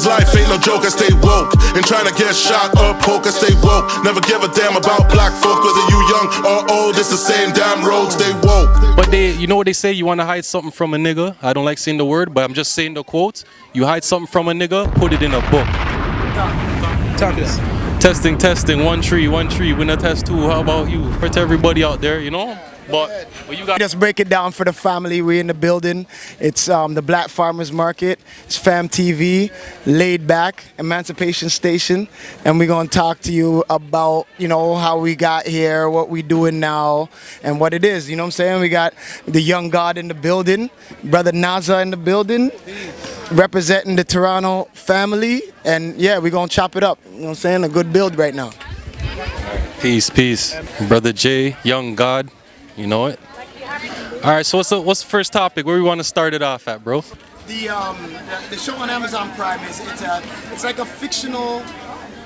Cause life ain't no joke, I stay woke. And trying to get shot or poke, I stay woke. Never give a damn about black folk, whether you young or old, it's the same damn road, stay woke. But you know what they say, you want to hide something from a nigga. I don't like saying the word, but I'm just saying the quote. You hide something from a nigga, put it in a book. Talk to us. Testing, 1 3, 1 3, winner test 2, how about you? For to everybody out there, you know? But you got Just break it down for the family. We're in the building. It's the Black Farmers Market. It's FAMTV, Laid Back, Emancipation Station, and we're gonna talk to you about, you know, how we got here, what we doing now, and what it is. You know what I'm saying? We got the Young God in the building, Brother Naza in the building, representing the Toronto family, and yeah, we're gonna chop it up. You know what I'm saying? A good build right now. peace. Brother Jay, Young God. You know it. All right, so what's the first topic? Where we want to start it off at, bro? The show on Amazon Prime it's like a fictional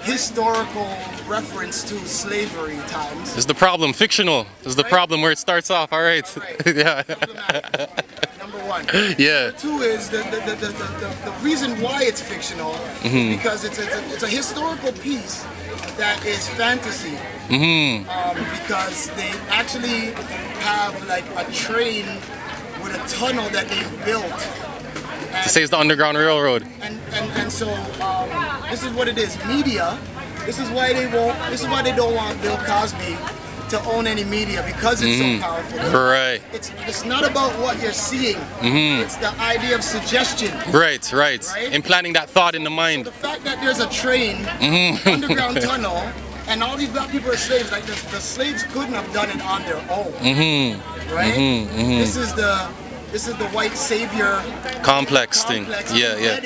historical reference to slavery times. This is the problem, fictional. This is the problem where it starts off. All right. Yeah. Number one. Yeah. Number two is the reason why it's fictional because it's a historical piece that is fantasy. Because they actually have like a train with a tunnel that they've built. To say it's the Underground Railroad. And so this is what it is. Media. This is why they don't want Bill Cosby to own any media, because it's so powerful. Right. It's not about what you're seeing. It's the idea of suggestion. Right. Implanting that thought in the mind. So the fact that there's a train, underground tunnel, and all these black people are slaves. Like the slaves couldn't have done it on their own. Right. This is the white savior complex thing. Yeah.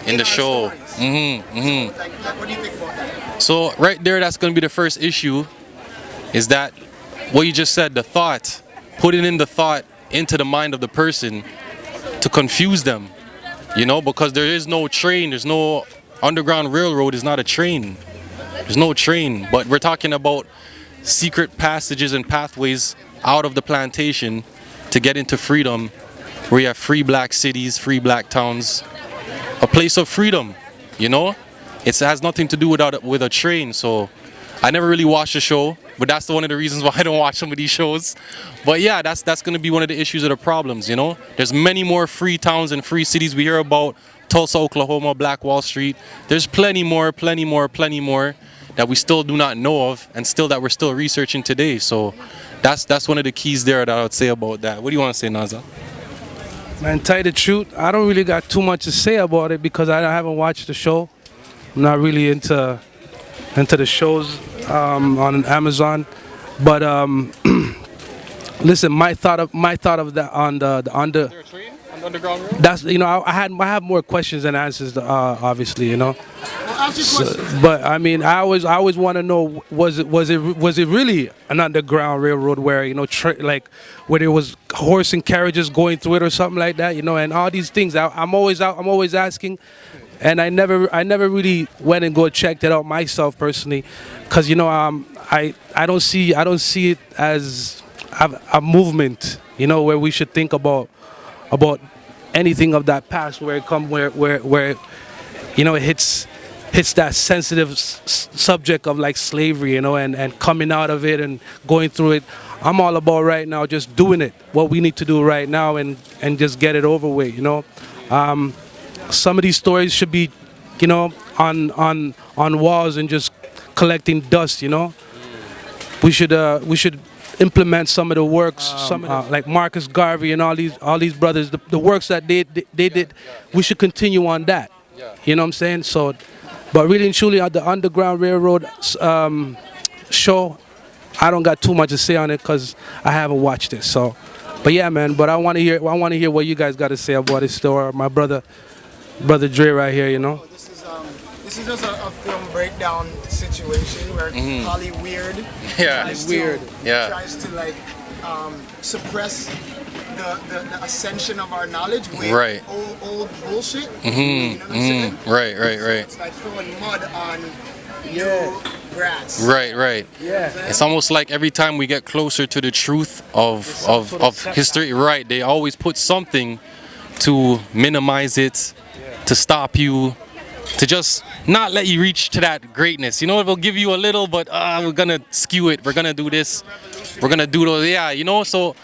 In the show. So, like, what do you think about that? So right there, that's going to be the first issue. Is that what you just said? The thought, putting in the thought into the mind of the person to confuse them. You know, because there is no train. There's no Underground Railroad. Is not a train. There's no train, but we're talking about secret passages and pathways out of the plantation to get into freedom, where you have free black cities, free black towns, a place of freedom, you know? It has nothing to do with a train, so I never really watched the show, but that's one of the reasons why I don't watch some of these shows. But yeah, that's going to be one of the issues of the problems, you know? There's many more free towns and free cities. We hear about Tulsa, Oklahoma, Black Wall Street. There's plenty more that we still do not know of, and still that we're still researching today. So that's one of the keys there that I would say about that. What do you want to say, Naza? Man, tell you the truth, I don't really got too much to say about it because I haven't watched the show. I'm not really into the shows on Amazon. But listen, my thought of that on the Underground Railroad? That's, you know, I have more questions than answers, obviously, you know. But I mean, I always want to know, was it really an Underground Railroad where, you know, like where there was horse and carriages going through it or something like that, you know, and all these things. I'm always asking, and I never really went and checked it out myself personally, because, you know, I don't see it as a movement, you know, where we should think about anything of that past, where you know, it hits that sensitive subject of like slavery, you know, and coming out of it and going through it. I'm all about right now just doing it, what we need to do right now, and just get it over with, you know. Some of these stories should be, you know, on walls and just collecting dust, you know. We should implement some of the works, like Marcus Garvey and all these brothers, the works that they did. We should continue on that. You know what I'm saying? So, but really and truly, the Underground Railroad show, I don't got too much to say on it because I haven't watched it. So, but yeah, man. But I want to hear what you guys got to say about this story. My brother DRae right here, you know. This is just a film breakdown situation where Holly Weird tries to like suppress the ascension of our knowledge with old bullshit. You know what I'm saying? Right. So it's like throwing mud on new grass. Right. Yeah. It's almost like every time we get closer to the truth of history, right, they always put something to minimize it, to stop you, to just not let you reach to that greatness. You know, it will give you a little, but we're gonna skew it. We're gonna do this. We're gonna do those. Yeah, you know. So,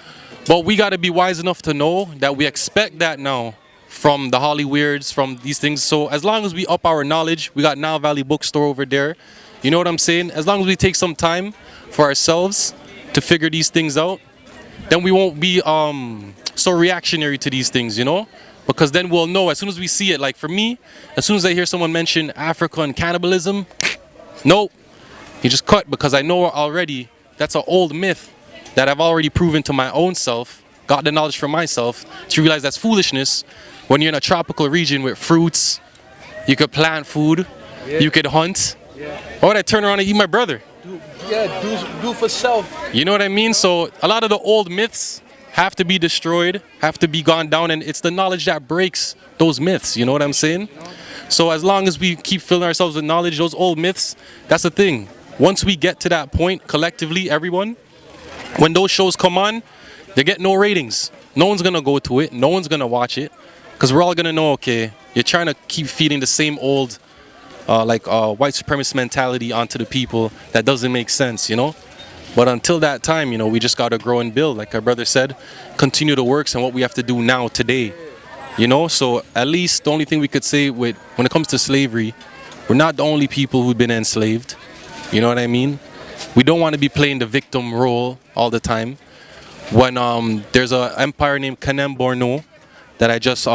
but we gotta be wise enough to know that we expect that now from the Hollyweirds, from these things. So as long as we up our knowledge, we got Now Valley Bookstore over there. You know what I'm saying? As long as we take some time for ourselves to figure these things out, then we won't be so reactionary to these things, you know? Because then we'll know as soon as we see it. Like for me, as soon as I hear someone mention Africa and cannibalism, nope, you just cut, because I know already that's an old myth that I've already proven to my own self, got the knowledge for myself to realize that's foolishness. When you're in a tropical region with fruits, you could plant food, you could hunt. Why would I turn around and eat my brother? Do for self. You know what I mean? So a lot of the old myths have to be destroyed, have to be gone down, and it's the knowledge that breaks those myths. You know what I'm saying? So as long as we keep filling ourselves with knowledge, those old myths, that's the thing. Once we get to that point, collectively, everyone, when those shows come on, they get no ratings. No one's gonna go to it. No one's gonna watch it, because we're all gonna know, okay, you're trying to keep feeding the same old white supremacist mentality onto the people. That doesn't make sense, you know? But until that time, you know, we just got to grow and build. Like our brother said, continue the works and what we have to do now, today. You know, so at least the only thing we could say when it comes to slavery, we're not the only people who've been enslaved. You know what I mean? We don't want to be playing the victim role all the time. When there's an empire named Kanem Borno that I just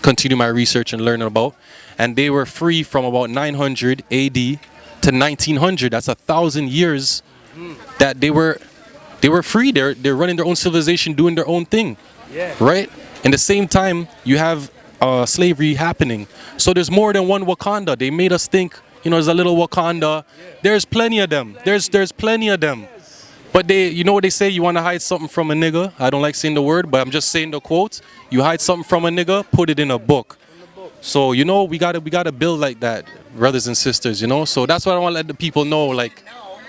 continue my research and learning about, and they were free from about 900 AD to 1900. That's 1,000 years that they were free. They're running their own civilization, doing their own thing, right? In the same time, you have slavery happening. So there's more than one Wakanda. They made us think, you know, there's a little Wakanda. There's plenty of them. There's plenty of them. But they, you know what they say? You want to hide something from a nigga. I don't like saying the word, but I'm just saying the quote. You hide something from a nigga, put it in a book. So, you know, we gotta build like that, brothers and sisters, you know? So that's what I want to let the people know, like,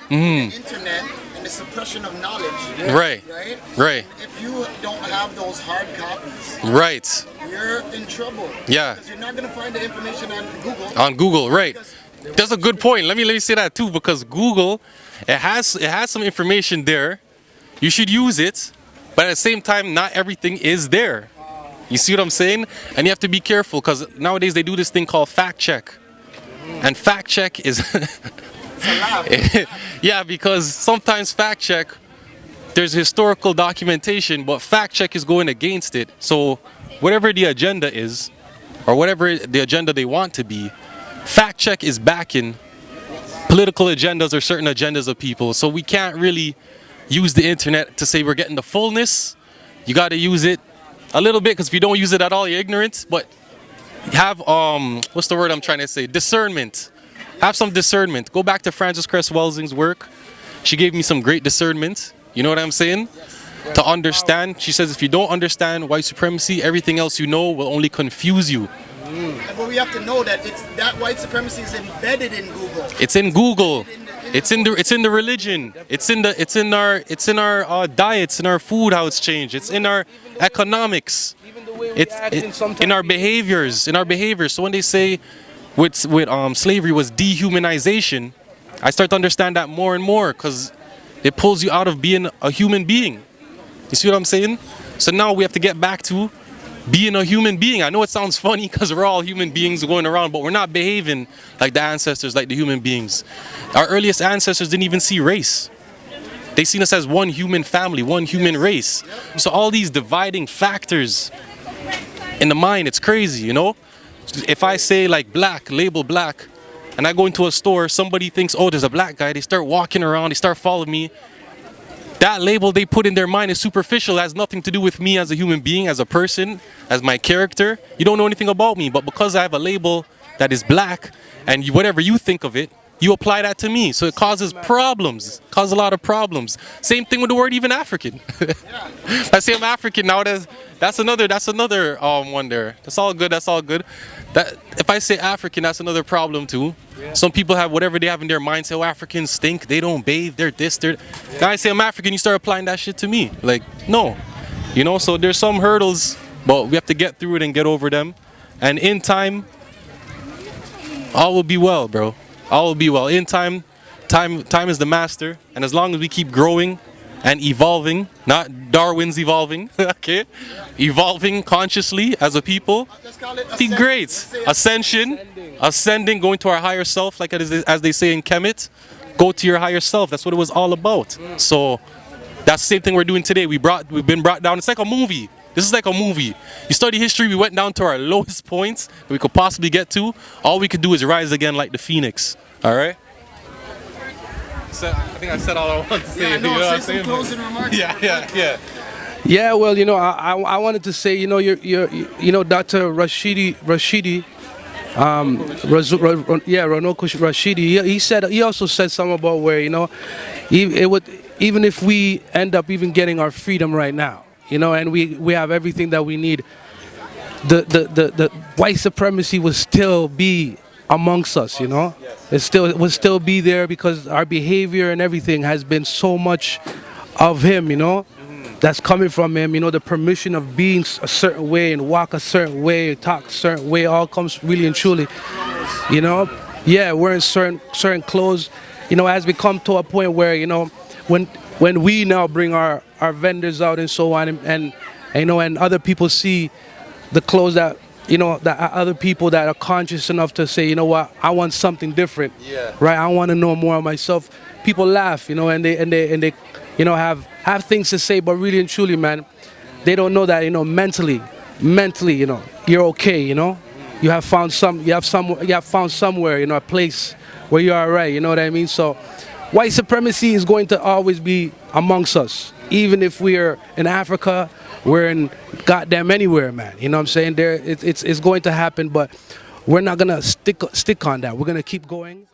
the internet and the suppression of knowledge. Right. If you don't have those hard copies, you're in trouble. Yeah. Because you're not going to find the information on Google. On Google, right. That's a good point. Let me say that too, because Google, it has some information there. You should use it, but at the same time, not everything is there. You see what I'm saying? And you have to be careful, because nowadays they do this thing called fact check. And fact check is yeah, because sometimes fact check, there's historical documentation, but fact check is going against it. So whatever the agenda is, or whatever the agenda they want to be, fact check is backing political agendas or certain agendas of people. So we can't really use the internet to say we're getting the fullness. You got to use it a little bit, because if you don't use it at all, you're ignorant. But have what's the word I'm trying to say? Discernment. Have some discernment. Go back to Frances Cress Welsing's work. She gave me some great discernment. You know what I'm saying? To understand. She says if you don't understand white supremacy, everything else you know will only confuse you. But we have to know that that white supremacy is embedded in Google. It's in Google. It's in the religion. It's in our diets, in our food, how it's changed. It's in our economics. It's in our behaviors. So when they say with slavery was dehumanization, I start to understand that more and more, because it pulls you out of being a human being. You see what I'm saying? So now we have to get back to being a human being. I know it sounds funny because we're all human beings going around, but we're not behaving like the ancestors, like the human beings. Our earliest ancestors didn't even see race. They seen us as one human family, one human race. So all these dividing factors in the mind, it's crazy, you know? If I say like black, label black, and I go into a store, somebody thinks, oh, there's a black guy. They start walking around, they start following me. That label they put in their mind is superficial. It has nothing to do with me as a human being, as a person, as my character. You don't know anything about me, but because I have a label that is black, and whatever you think of it, you apply that to me. So it causes problems, causes a lot of problems. Same thing with the word even African. I say I'm African now, that's another one there. That's all good. That if I say African, that's another problem too. Some people have whatever they have in their mind, say, oh, Africans stink, they don't bathe, they're this, they're... Now I say I'm African, you start applying that shit to me. Like, no. You know, so there's some hurdles, but we have to get through it and get over them. And in time, all will be well, bro. All will be well. In time, time is the master. And as long as we keep growing and evolving, not Darwin's evolving, okay? Evolving consciously as a people, be great. Ascending, going to our higher self, like as they say in Kemet, go to your higher self. That's what it was all about. So that's the same thing we're doing today. We've been brought down. It's like a movie. This is like a movie. You study history, we went down to our lowest points that we could possibly get to. All we could do is rise again like the phoenix. All right? So I think I said all I wanted to say. Yeah, no, say some closing remarks. Yeah. Yeah, well, you know, I wanted to say, you know, you know, Dr. Rashidi, Ronoko Rashidi, he also said something about where, you know, even if we end up even getting our freedom right now, you know, and we have everything that we need, the white supremacy will still be amongst us, you know. It will still be there because our behavior and everything has been so much of him, you know. That's coming from him, you know, the permission of being a certain way and walk a certain way, talk a certain way, all comes really and truly, you know. Yeah, wearing certain clothes, you know, has become to a point where, you know, when we now bring our vendors out and so on, and you know, and other people see the clothes that, you know, that other people that are conscious enough to say, you know what, I want something different, right? I want to know more of myself. People laugh, you know, and they you know, have things to say, but really and truly, man, they don't know that, you know, mentally, you know, you're okay, you know. You have found somewhere, you know, a place where you're all right, you know what I mean? So white supremacy is going to always be amongst us, even if we're in Africa, we're in goddamn anywhere, man. You know what I'm saying? It's going to happen, but we're not gonna stick on that. We're gonna keep going.